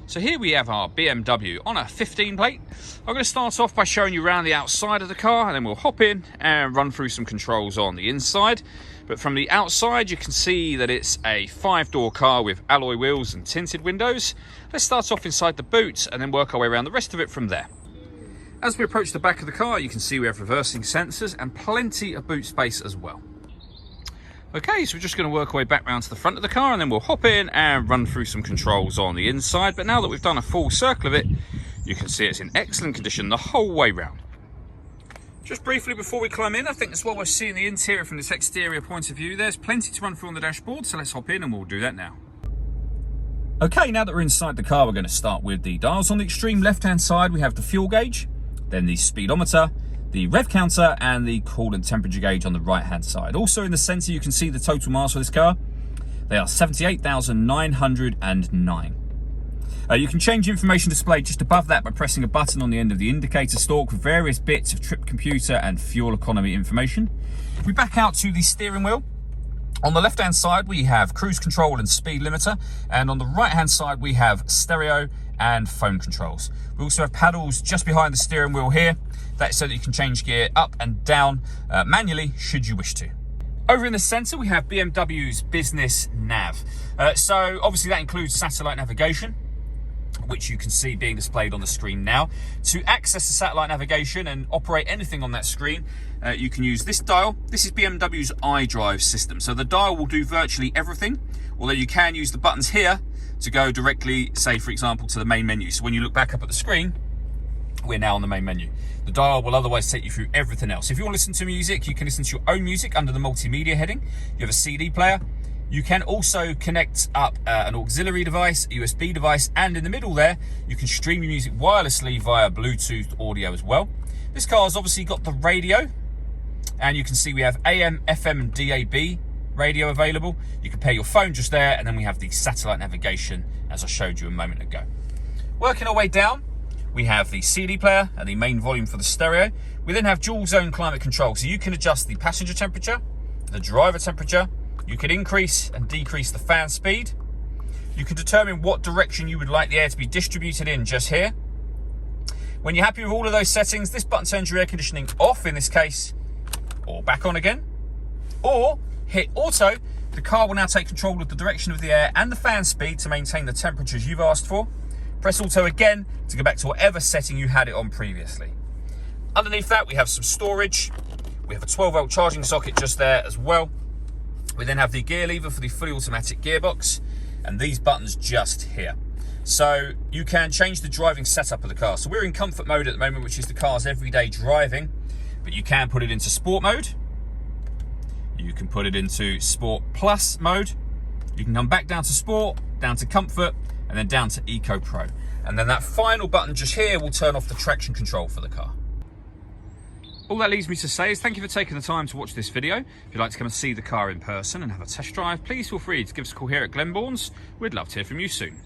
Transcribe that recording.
So here we have our BMW on a 15 plate. I'm going to start off by showing you around the outside of the car, and then we'll hop in and run through some controls on the inside. But from the outside, you can see that it's a 5-door car with alloy wheels and tinted windows. Let's start off inside the boot and then work our way around the rest of it from there. As we approach the back of the car, you can see we have reversing sensors and plenty of boot space as well. Okay, so we're just going to work our way back round to the front of the car, and then we'll hop in and run through some controls on the inside. But now that we've done a full circle of it, you can see it's in excellent condition the whole way round. Just briefly before we climb in, I think that's what we're seeing the interior from this exterior point of view. There's plenty to run through on the dashboard, so let's hop in and we'll do that now. Okay, now that we're inside the car, we're going to start with the dials. On the extreme left-hand side, we have the fuel gauge, then the speedometer, the rev counter, and the coolant temperature gauge on the right-hand side. Also in the center, you can see the total miles for this car. They are 78,909. You can change the information displayed just above that by pressing a button on the end of the indicator stalk with various bits of trip computer and fuel economy information. If we back out to the steering wheel, on the left-hand side, we have cruise control and speed limiter, and on the right-hand side, we have stereo and phone controls. We also have paddles just behind the steering wheel here. That's so that you can change gear up and down manually should you wish to. Over in the center, we have BMW's business nav. So obviously that includes satellite navigation, which you can see being displayed on the screen now. To access the satellite navigation and operate anything on that screen, you can use this dial. This is BMW's iDrive system. So the dial will do virtually everything, although you can use the buttons here to go directly, say for example, to the main menu. So when you look back up at the screen, we're now on the main menu. The dial will otherwise take you through everything else. If you want to listen to music, you can listen to your own music under the multimedia heading. You have a CD player. You can also connect up an auxiliary device, a USB device, and in the middle there, you can stream your music wirelessly via Bluetooth audio as well. This car has obviously got the radio, and you can see we have AM, FM, and DAB radio available. You can pair your phone just there, and then we have the satellite navigation, as I showed you a moment ago. Working our way down, we have the CD player and the main volume for the stereo. We then have dual zone climate control, so you can adjust the passenger temperature, the driver temperature. You can increase and decrease the fan speed. You can determine what direction you would like the air to be distributed in just here. When you're happy with all of those settings, this button turns your air conditioning off in this case, or back on again, or hit auto. The car will now take control of the direction of the air and the fan speed to maintain the temperatures you've asked for. Press auto again to go back to whatever setting you had it on previously. Underneath that, we have some storage. We have a 12-volt charging socket just there as well. We then have the gear lever for the fully automatic gearbox, and these buttons just here. So you can change the driving setup of the car. So we're in comfort mode at the moment, which is the car's everyday driving, but you can put it into sport mode. You can put it into sport plus mode. You can come back down to sport, down to comfort, and then down to Eco Pro. And then that final button just here will turn off the traction control for the car. All that leaves me to say is thank you for taking the time to watch this video. If you'd like to come and see the car in person and have a test drive, please feel free to give us a call here at Glenbourne's. We'd love to hear from you soon.